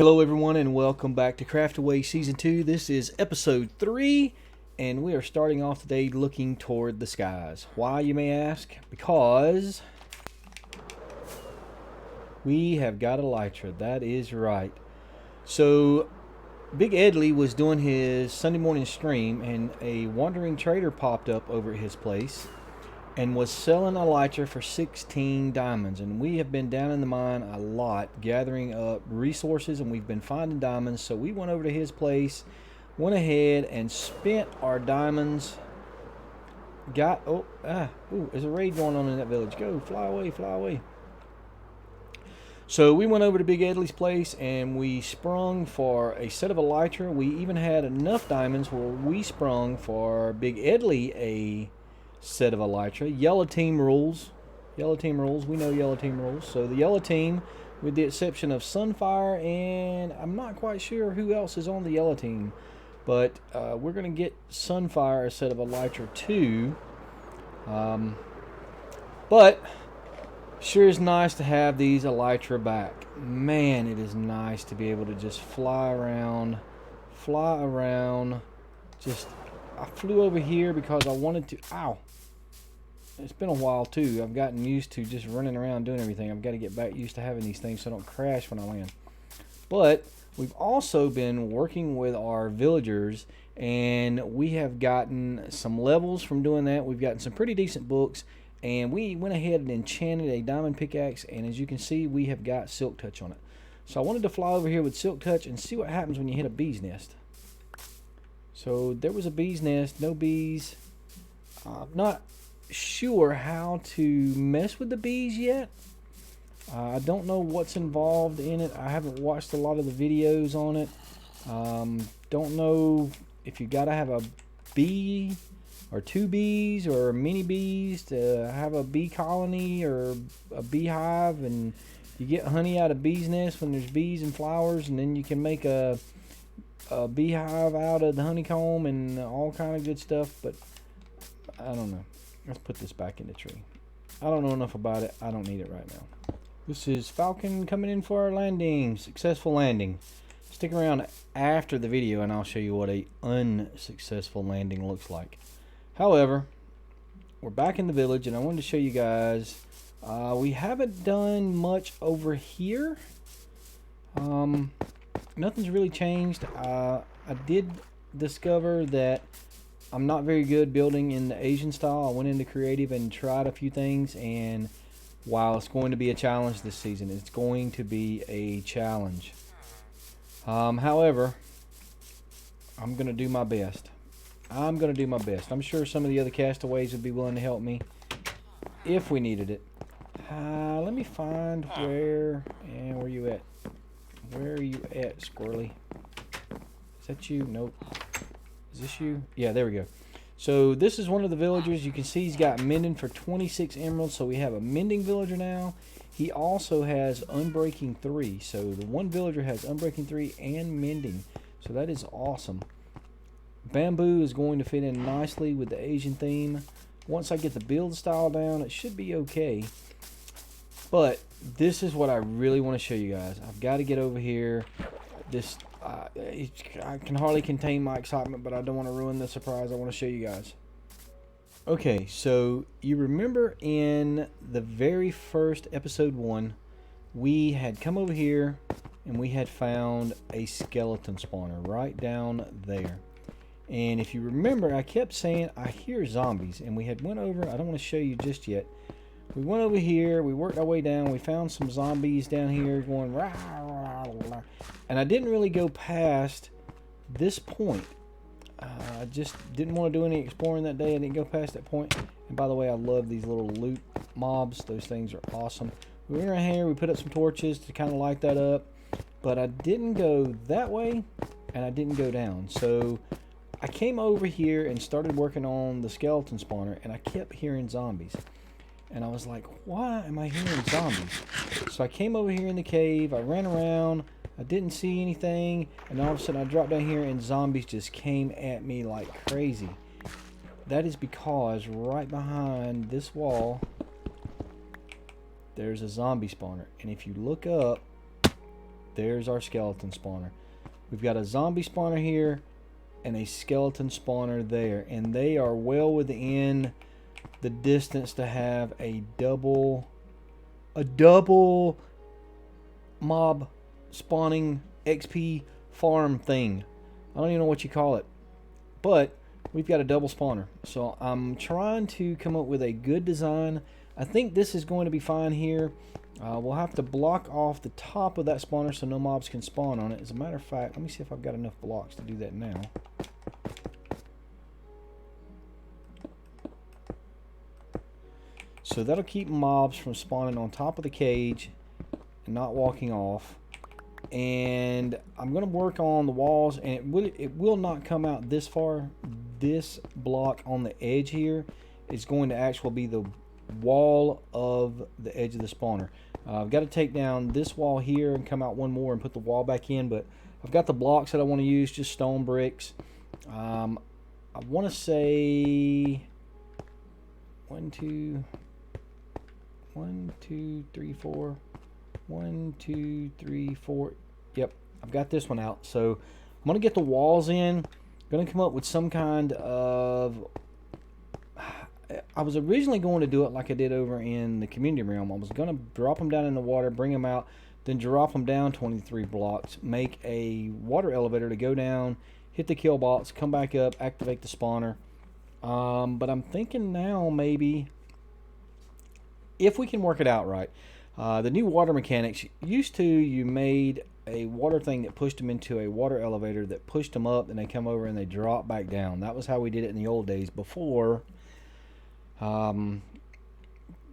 Hello everyone and welcome back to Craftaway Season 2. This is Episode 3 and we are starting off today looking toward the skies. Why, you may ask? Because we have got elytra. That is right. So Big Edley was doing his Sunday morning stream and a wandering trader popped up over at his place and was selling elytra for 16 diamonds. And we have been down in the mine a lot gathering up resources and we've been finding diamonds. So we went over to his place, went ahead and spent our diamonds. Ooh, there's a raid going on in that village. Go, fly away, fly away. So we went over to Big Edley's place and we sprung for a set of elytra. We even had enough diamonds where we sprung for Big Edley a set of elytra. Yellow team rules. Yellow team rules. We know yellow team rules. So the yellow team, with the exception of Sunfire, and I'm not quite sure who else is on the yellow team, but we're going to get Sunfire a set of elytra too. But sure is nice to have these elytra back. Man, it is nice to be able to just fly around. Just, I flew over here because I wanted to. Ow. It's been a while too. I've gotten used to just running around doing everything. I've got to get back used to having these things so I don't crash when I land. But we've also been working with our villagers and we have gotten some levels from doing that. We've gotten some pretty decent books and we went ahead and enchanted a diamond pickaxe, and as you can see we have got silk touch on it. So I wanted to fly over here with silk touch and see what happens when you hit a bee's nest. So there was a bee's nest, no bees. I'm not sure how to mess with the bees yet. I don't know what's involved in it. I haven't watched a lot of the videos on it. Don't know if you gotta have a bee or two bees or mini bees to have a bee colony or a beehive, and you get honey out of bees nest when there's bees and flowers, and then you can make a beehive out of the honeycomb and all kind of good stuff. But I don't know. Let's put this back in the tree. I don't know enough about it. I don't need it right now. This is Falcon coming in for our landing. Successful landing. Stick around after the video and I'll show you what a unsuccessful landing looks like. However, we're back in the village and I wanted to show you guys. We haven't done much over here. Nothing's really changed. I did discover that I'm not very good building in the Asian style. I went into creative and tried a few things, and while it's going to be a challenge this season, it's going to be a challenge. However, I'm going to do my best. I'm sure some of the other castaways would be willing to help me if we needed it. Let me find where are you at? Where are you at, Squirrely? Is that you? Nope. Is this you? Yeah, there we go. So this is one of the villagers. You can see he's got mending for 26 emeralds. So we have a mending villager now. He also has unbreaking 3. So the one villager has unbreaking 3 and mending. So that is awesome. Bamboo is going to fit in nicely with the Asian theme. Once I get the build style down, it should be okay. But this is what I really want to show you guys. I've got to get over here. This I can hardly contain my excitement, but I don't want to ruin the surprise I want to show you guys. Okay, so you remember in the very first episode 1, we had come over here and we had found a skeleton spawner right down there. And if you remember, I kept saying I hear zombies, and we had went over. I don't want to show you just yet. We went over here, we worked our way down, we found some zombies down here going rah, rah, rah, and I didn't really go past this point. I just didn't want to do any exploring that day. I didn't go past that point. And by the way, I love these little loot mobs. Those things are awesome. We went around here, we put up some torches to kind of light that up, but I didn't go that way and I didn't go down. So I came over here and started working on the skeleton spawner, and I kept hearing zombies. And I was like, why am I hearing zombies? So I came over here in the cave. I ran around. I didn't see anything. And all of a sudden I dropped down here and zombies just came at me like crazy. That is because right behind this wall, there's a zombie spawner. And if you look up, There's our skeleton spawner. We've got a zombie spawner here and a skeleton spawner there, and they are well within the distance to have a double mob spawning XP farm thing. I don't even know what you call it, but we've got a double spawner. So I'm trying to come up with a good design. I think this is going to be fine here. We'll have to block off the top of that spawner so no mobs can spawn on it. As a matter of fact, let me see if I've got enough blocks to do that now. So that'll keep mobs from spawning on top of the cage and not walking off. And I'm going to work on the walls, and it will not come out this far. This block on the edge here is going to actually be the wall of the edge of the spawner. I've got to take down this wall here and come out one more and put the wall back in, but I've got the blocks that I want to use, just stone bricks. I want to say 1, 2, 3, 4. 1, 2, 3, 4. Yep, I've got this one out. So I'm going to get the walls in. I'm going to come up with some kind of... I was originally going to do it like I did over in the community realm. I was going to drop them down in the water, bring them out, then drop them down 23 blocks, make a water elevator to go down, hit the kill box, come back up, activate the spawner. But I'm thinking now maybe, if we can work it out right, the new water mechanics, used to you made a water thing that pushed them into a water elevator that pushed them up, and they come over and they drop back down. That was how we did it in the old days before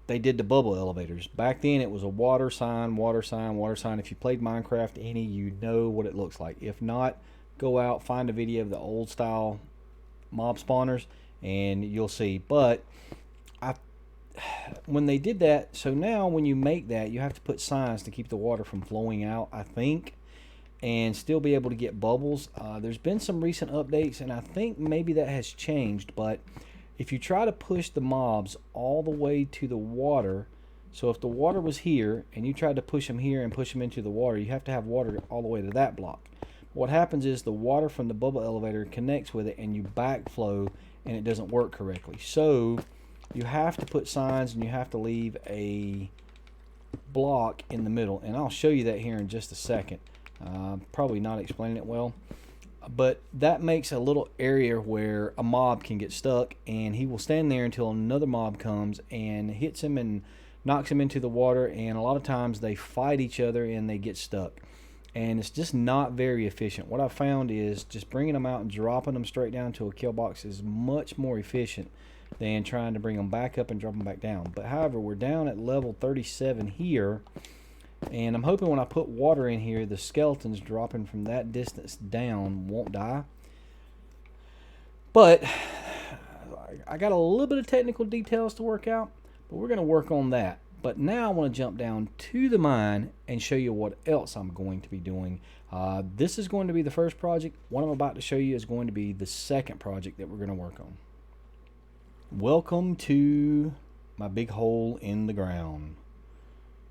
they did the bubble elevators. Back then it was a water sign, water sign, water sign. If you played Minecraft any, you know what it looks like. If not, go out, find a video of the old style mob spawners and you'll see. But when they did that, so now when you make that, you have to put signs to keep the water from flowing out, I think, and still be able to get bubbles. There's been some recent updates, and I think maybe that has changed, but if you try to push the mobs all the way to the water, so if the water was here and you tried to push them here and push them into the water, you have to have water all the way to that block. What happens is the water from the bubble elevator connects with it and you backflow and it doesn't work correctly. So you have to put signs and you have to leave a block in the middle, and I'll show you that here in just a second. Probably not explaining it well, but that makes a little area where a mob can get stuck, and he will stand there until another mob comes and hits him and knocks him into the water, and a lot of times they fight each other and they get stuck, and it's just not very efficient. What I found is just bringing them out and dropping them straight down to a kill box is much more efficient than trying to bring them back up and drop them back down. But however, we're down at level 37 here, and I'm hoping when I put water in here, the skeletons dropping from that distance down won't die. But I got a little bit of technical details to work out, but we're going to work on that. But now I want to jump down to the mine and show you what else I'm going to be doing. This is going to be the first project. What I'm about to show you is going to be the second project that we're going to work on. Welcome to my big hole in the ground.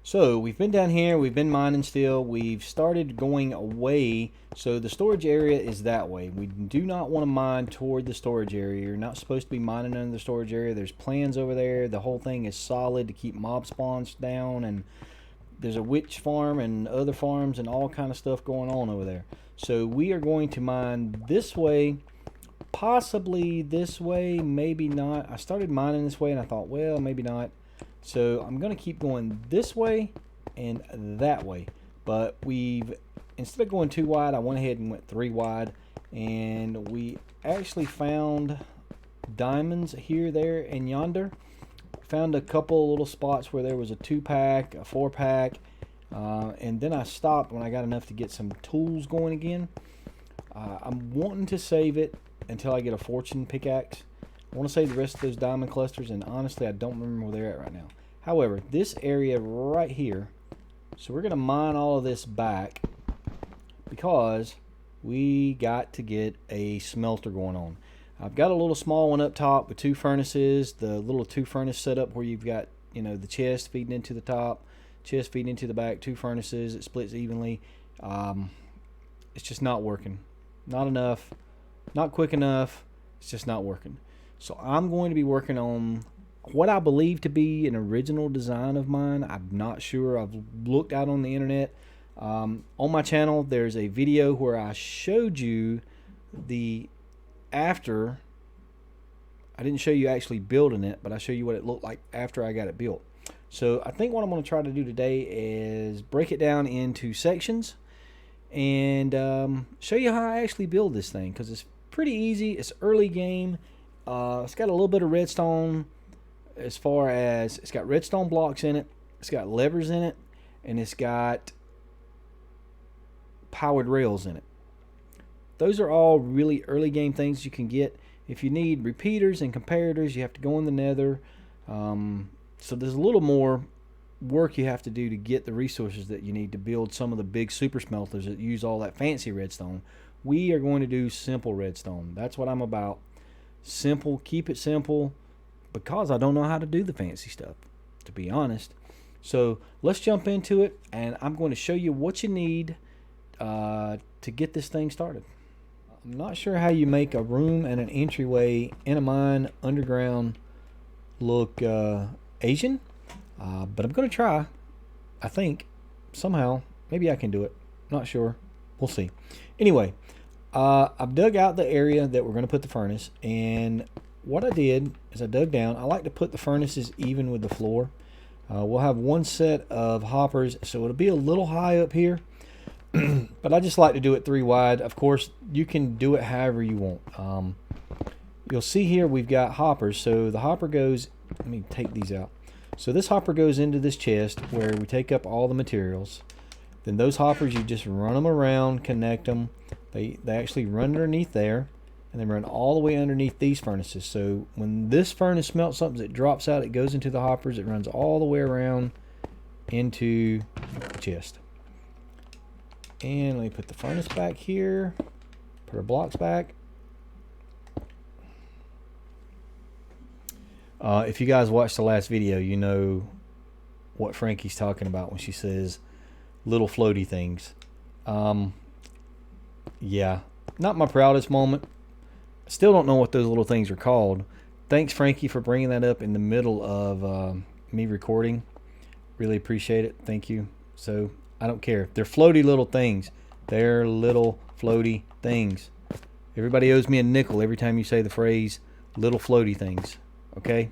So we've been down here, we've been mining still, we've started going away, so the storage area is that way. We do not want to mine toward the storage area. You're not supposed to be mining under the storage area. There's plans over there. The whole thing is solid to keep mob spawns down, and there's a witch farm and other farms and all kind of stuff going on over there. So we are going to mine this way, possibly this way, maybe not. I started mining this way and I thought, well, maybe not. So I'm going to keep going this way and that way. But instead of going 2 wide, I went ahead and went 3 wide. And we actually found diamonds here, there, and yonder. Found a couple little spots where there was a 2-pack, a 4-pack. And then I stopped when I got enough to get some tools going again. I'm wanting to save it until I get a fortune pickaxe. I want to save the rest of those diamond clusters, and honestly I don't remember where they're at right now. However, this area right here, so we're going to mine all of this back because we got to get a smelter going on. I've got a little small one up top with 2 furnaces, the little 2 furnace setup where you've got, you know, the chest feeding into the top, chest feeding into the back, 2 furnaces, it splits evenly. It's just not working. Not enough. Not quick enough. It's just not working. So I'm going to be working on what I believe to be an original design of mine. I'm not sure. I've looked out on the internet. On my channel, there's a video where I showed you the after. I didn't show you actually building it, but I show you what it looked like after I got it built. So I think what I'm going to try to do today is break it down into sections and show you how I actually build this thing, because it's pretty easy. It's early game. It's got a little bit of redstone, as far as it's got redstone blocks in it, it's got levers in it, and it's got powered rails in it. Those are all really early game things you can get. If you need repeaters and comparators, you have to go in the nether. So there's a little more work you have to do to get the resources that you need to build some of the big super smelters that use all that fancy redstone. We are going to do simple redstone. That's what I'm about. Simple, keep it simple, because I don't know how to do the fancy stuff, to be honest. So let's jump into it, and I'm going to show you what you need to get this thing started. I'm not sure how you make a room and an entryway in a mine underground look Asian, but I'm going to try. I think somehow maybe I can do it. Not sure. We'll see. Anyway, I've dug out the area that we're going to put the furnace, and what I did is I dug down. I like to put the furnaces even with the floor. We'll have one set of hoppers, so it'll be a little high up here, but I just like to do it 3 wide. Of course, you can do it however you want. You'll see here we've got hoppers. So the hopper goes, let me take these out. So this hopper goes into this chest where we take up all the materials. Then those hoppers, you just run them around, connect them. They actually run underneath there, and they run all the way underneath these furnaces. So when this furnace smelts something, it drops out, it goes into the hoppers, it runs all the way around into the chest. And let me put the furnace back here, put our blocks back. If you guys watched the last video, you know what Frankie's talking about when she says little floaty things. Yeah, not my proudest moment. Still don't know what those little things are called. Thanks, Frankie, for bringing that up in the middle of me recording. Really appreciate it. Thank you. So I don't care. They're floaty little things. They're little floaty things. Everybody owes me a nickel every time you say the phrase little floaty things. Okay?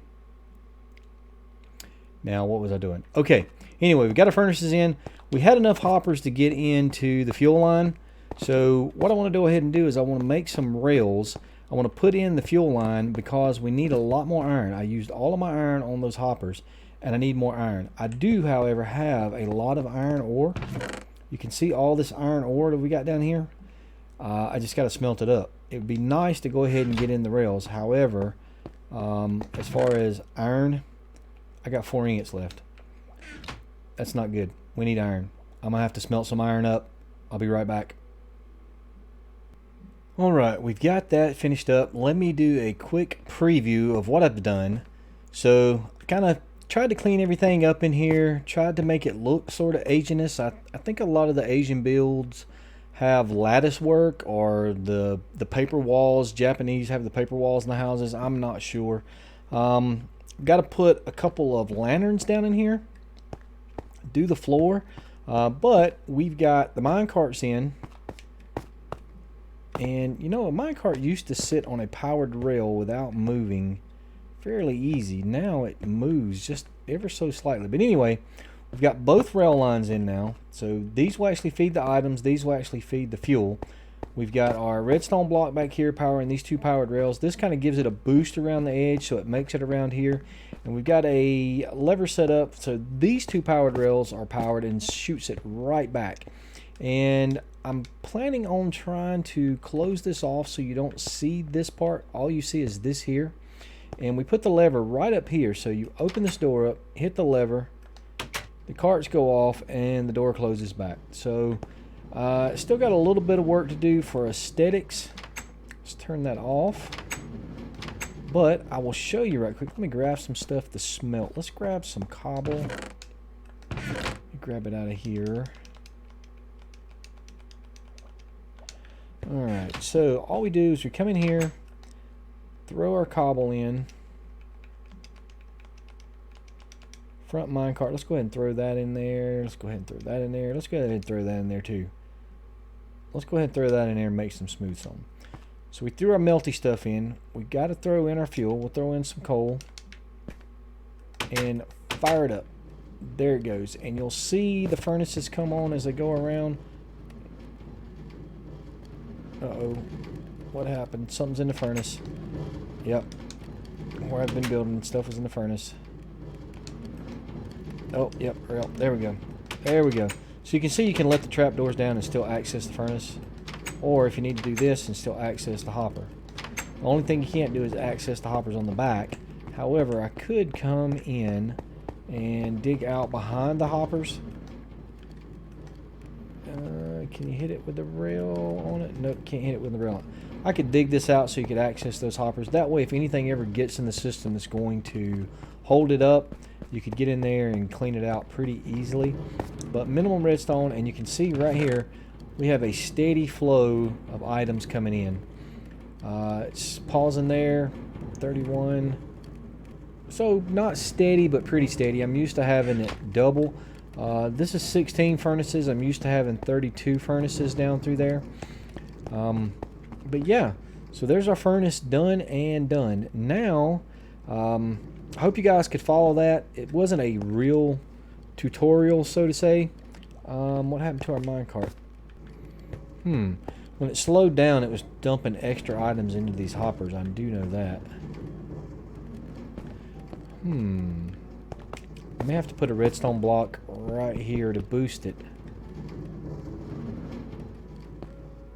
Now, what was I doing? Okay. Anyway, we got our furnaces in. We had enough hoppers to get into the fuel line. So what I want to go ahead and do is I want to make some rails. I want to put in the fuel line because we need a lot more iron. I used all of my iron on those hoppers, and I need more iron. I do, however, have a lot of iron ore. You can see all this iron ore that we got down here. I just got to smelt it up. It would be nice to go ahead and get in the rails. However, as far as iron, I got 4 ingots left. That's not good. We need iron. I'm going to have to smelt some iron up. I'll be right back. Alright, we've got that finished up. Let me do a quick preview of what I've done. So, I kind of tried to clean everything up in here. Tried to make it look sort of Asian-ish. I think a lot of the Asian builds have lattice work, or the paper walls. Japanese have the paper walls in the houses. I'm not sure. Got to put a couple of lanterns down in here. Do the floor. But we've got the mine carts in. And you know, a minecart used to sit on a powered rail without moving fairly easy. Now it moves just ever so slightly. But anyway, we've got both rail lines in now. So these will actually feed the items. These will actually feed the fuel. We've got our redstone block back here powering these 2 powered rails. This kind of gives it a boost around the edge, so it makes it around here. And we've got a lever set up, so these 2 powered rails are powered and shoots it right back. And I'm planning on trying to close this off so you don't see this part. All you see is this here. And we put the lever right up here. So you open this door up, hit the lever, the carts go off, and the door closes back. So still got a little bit of work to do for aesthetics. Let's turn that off. But I will show you right quick. Let me grab some stuff to smelt. Let's grab some cobble. Let me grab it out of here. Alright, so all we do is we come in here, throw our cobble in. Front minecart. Let's go ahead and throw that in there. Let's go ahead and throw that in there. Let's go ahead and throw that in there too. Let's go ahead and throw that in there and make some smooth stone. So we threw our melty stuff in. We got to throw in our fuel. We'll throw in some coal and fire it up. There it goes. And you'll see the furnaces come on as they go around. Uh-oh. What happened? Something's in the furnace. Yep. Where I've been building stuff was in the furnace. Oh, yep. There we go. There we go. So you can see you can let the trapdoors down and still access the furnace. Or if you need to do this and still access the hopper. The only thing you can't do is access the hoppers on the back. However, I could come in and dig out behind the hoppers. Can you hit it with the rail on it? Nope, can't hit it with the rail on it. I could dig this out so you could access those hoppers. That way, if anything ever gets in the system that's going to hold it up, you could get in there and clean it out pretty easily. But minimum redstone, and you can see right here, we have a steady flow of items coming in. It's pausing there, 31. So not steady, but pretty steady. I'm used to having it double. This is 16 furnaces. I'm used to having 32 furnaces down through there. But yeah, so there's our furnace done and done. Now, I hope you guys could follow that. It wasn't a real tutorial, so to say. What happened to our minecart? When it slowed down, it was dumping extra items into these hoppers. I do know that. I may have to put a redstone block right here to boost it.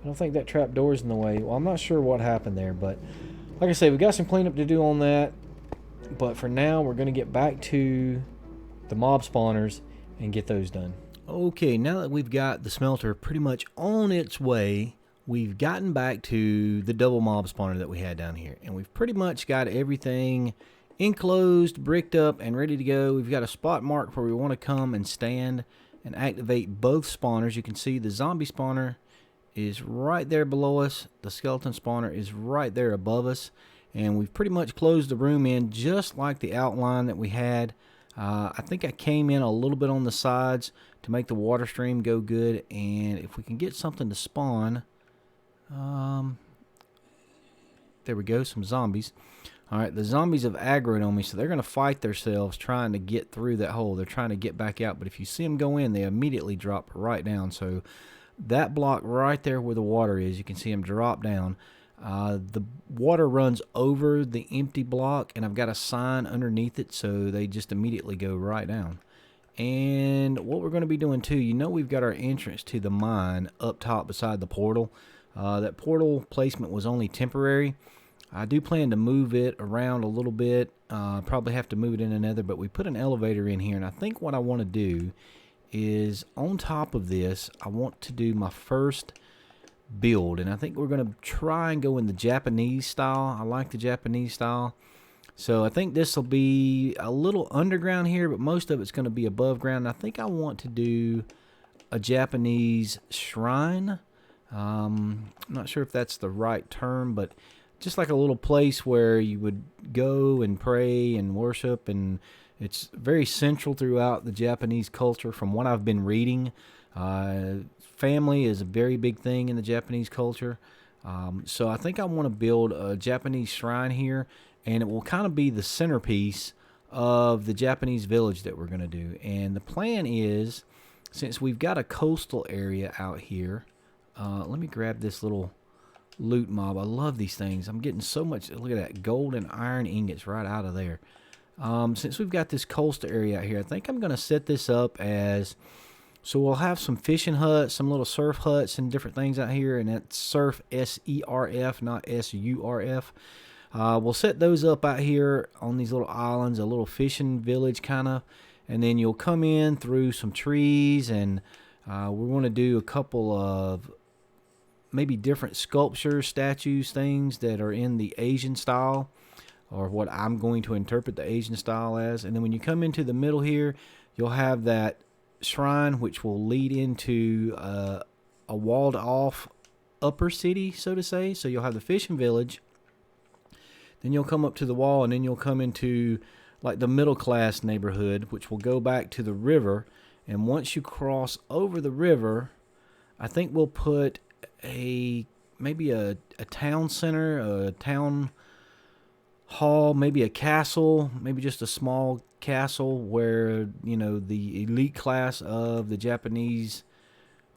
I don't think that trap door's in the way. Well, I'm not sure what happened there, but like I say, we got some cleanup to do on that. But for now, we're going to get back to the mob spawners and get those done. Okay, now that we've got the smelter pretty much on its way, we've gotten back to the double mob spawner that we had down here. And we've pretty much got everything enclosed, bricked up, and ready to go. We've got a spot marked where we want to come and stand and activate both spawners. You can see the zombie spawner is right there below us. The skeleton spawner is right there above us. And we've pretty much closed the room in just like the outline that we had. I think I came in a little bit on the sides to make the water stream go good. And if we can get something to spawn, there we go, some zombies. Alright, the zombies have aggroed on me, so they're going to fight themselves trying to get through that hole. They're trying to get back out, but if you see them go in, they immediately drop right down. So that block right there where the water is, you can see them drop down. The water runs over the empty block, and I've got a sign underneath it, so they just immediately go right down. And what we're going to be doing too, you know, we've got our entrance to the mine up top beside the portal. That portal placement was only temporary. I do plan to move it around a little bit. Probably have to move it in another, but we put an elevator in here, and I think what I want to do is on top of this, I want to do my first build, and I think we're going to try and go in the Japanese style. I like the Japanese style. So I think this will be a little underground here, but most of it's going to be above ground. I think I want to do a Japanese shrine. I'm not sure if that's the right term, but just like a little place where you would go and pray and worship, and it's very central throughout the Japanese culture from what I've been reading. Family is a very big thing in the Japanese culture. So I think I want to build a Japanese shrine here, and it will kind of be the centerpiece of the Japanese village that we're going to do. And the plan is, since we've got a coastal area out here, let me grab this little loot mob. I love these things. I'm getting so much. Look at that, gold and iron ingots right out of there. Since we've got this coastal area out here, I think I'm going to set this up as, so we'll have some fishing huts, some little surf huts and different things out here, and that's surf, S-E-R-F, not S-U-R-F. We'll set those up out here on these little islands, a little fishing village kind of, and then you'll come in through some trees, and we want to do a couple of maybe different sculptures, statues, things that are in the Asian style, or what I'm going to interpret the Asian style as. And then when you come into the middle here, you'll have that shrine, which will lead into a walled off upper city, so to say. So you'll have the fishing village, then you'll come up to the wall, and then you'll come into like the middle class neighborhood, which will go back to the river. And once you cross over the river, I think we'll put maybe a town center, a town hall, maybe a castle, maybe just a small castle where, you know, the elite class of the Japanese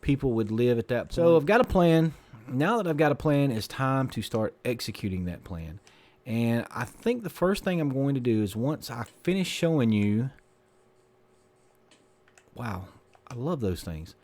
people would live at that point. So I've got a plan. Now that I've got a plan, it's time to start executing that plan. And I think the first thing I'm going to do is, once I finish showing you, wow, I love those things.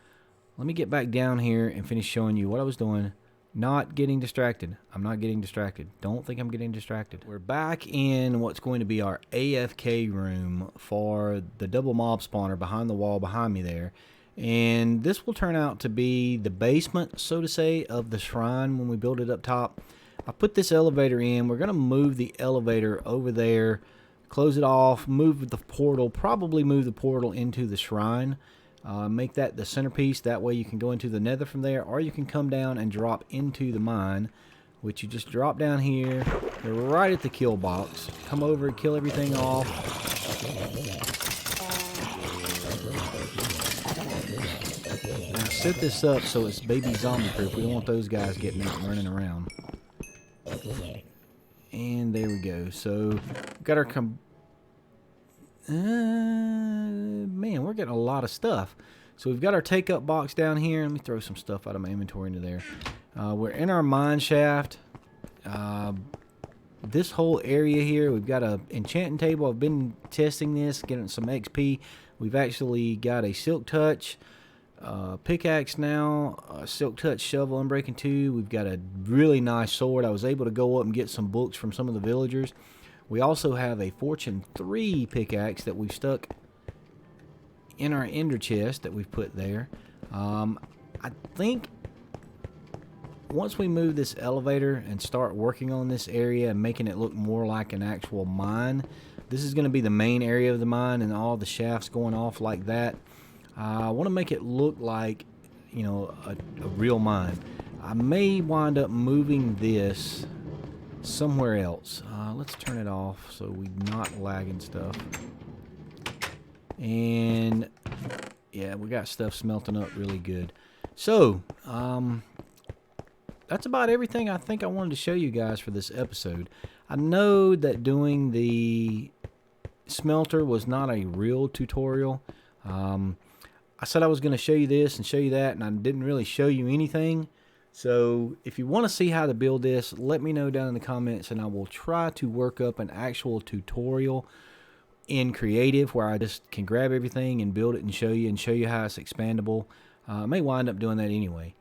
Let me get back down here and finish showing you what I was doing. Not getting distracted. I'm not getting distracted. Don't think I'm getting distracted. We're back in what's going to be our AFK room for the double mob spawner behind the wall behind me there. And this will turn out to be the basement, so to say, of the shrine when we build it up top. I put this elevator in. We're going to move the elevator over there, close it off, move the portal, probably move the portal into the shrine. Make that the centerpiece. That way you can go into the nether from there, or you can come down and drop into the mine, which you just drop down here. You're right at the kill box. Come over and kill everything off. Now set this up so it's baby zombie proof. We don't want those guys getting out and running around. And there we go. So we've got our man, we're getting a lot of stuff. So we've got our take up box down here. Let me throw some stuff out of my inventory into there. We're in our mine shaft. This whole area here, we've got a enchanting table. I've been testing this, getting some XP. We've actually got a silk touch pickaxe now, a silk touch shovel, unbreaking 2. We've got a really nice sword. I was able to go up and get some books from some of the villagers. We also have a fortune 3 pickaxe that we've stuck in our ender chest that we've put there. I think once we move this elevator and start working on this area and making it look more like an actual mine, this is going to be the main area of the mine and all the shafts going off like that. I want to make it look like, you know, a real mine. I may wind up moving this somewhere else. Let's turn it off so we're not lagging stuff. And yeah, we got stuff smelting up really good. So that's about everything I think I wanted to show you guys for this episode. I know that doing the smelter was not a real tutorial. I said I was going to show you this and show you that, and I didn't really show you anything. So if you want to see how to build this, let me know down in the comments, and I will try to work up an actual tutorial in creative where I just can grab everything and build it and show you how it's expandable. I may wind up doing that anyway.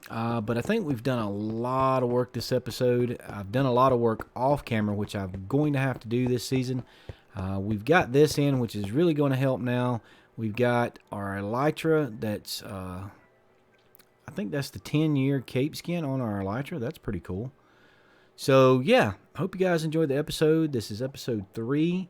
But I think we've done a lot of work this episode. I've done a lot of work off camera, which I'm going to have to do this season. We've got this in, which is really going to help now. We've got our elytra. That's I think that's the 10-year cape skin on our elytra. That's pretty cool. So yeah, I hope you guys enjoyed the episode. This is episode 3.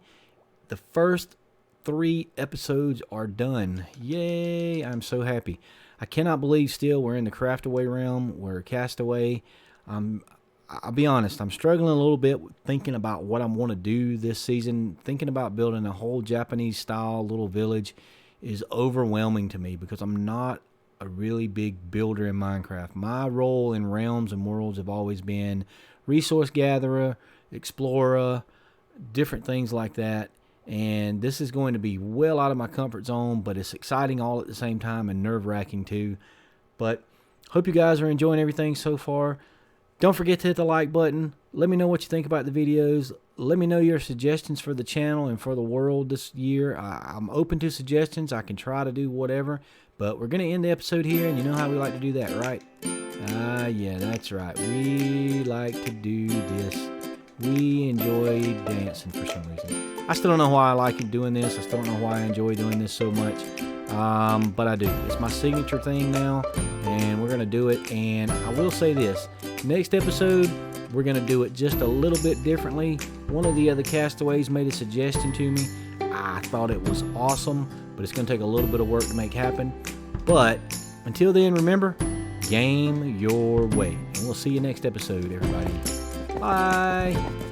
The first 3 episodes are done. Yay, I'm so happy. I cannot believe still we're in the Craftaway realm. We're Castaway. I'll be honest, I'm struggling a little bit with thinking about what I want to do this season. Thinking about building a whole Japanese style little village is overwhelming to me because I'm not a really big builder in Minecraft. My role in realms and worlds have always been resource gatherer, explorer, different things like that. And this is going to be well out of my comfort zone, but it's exciting all at the same time and nerve-wracking too. But hope you guys are enjoying everything so far. Don't forget to hit the like button. Let me know what you think about the videos. Let me know your suggestions for the channel and for the world this year. I'm open to suggestions. I can try to do whatever. But we're going to end the episode here, and you know how we like to do that, right? Yeah, that's right. We like to do this. We enjoy dancing for some reason. I still don't know why I like doing this. I still don't know why I enjoy doing this so much. But I do. It's my signature thing now, and we're going to do it. And I will say this. Next episode, we're going to do it just a little bit differently. One of the other castaways made a suggestion to me. I thought it was awesome, but it's going to take a little bit of work to make happen. But until then, remember, game your way. And we'll see you next episode, everybody. Bye.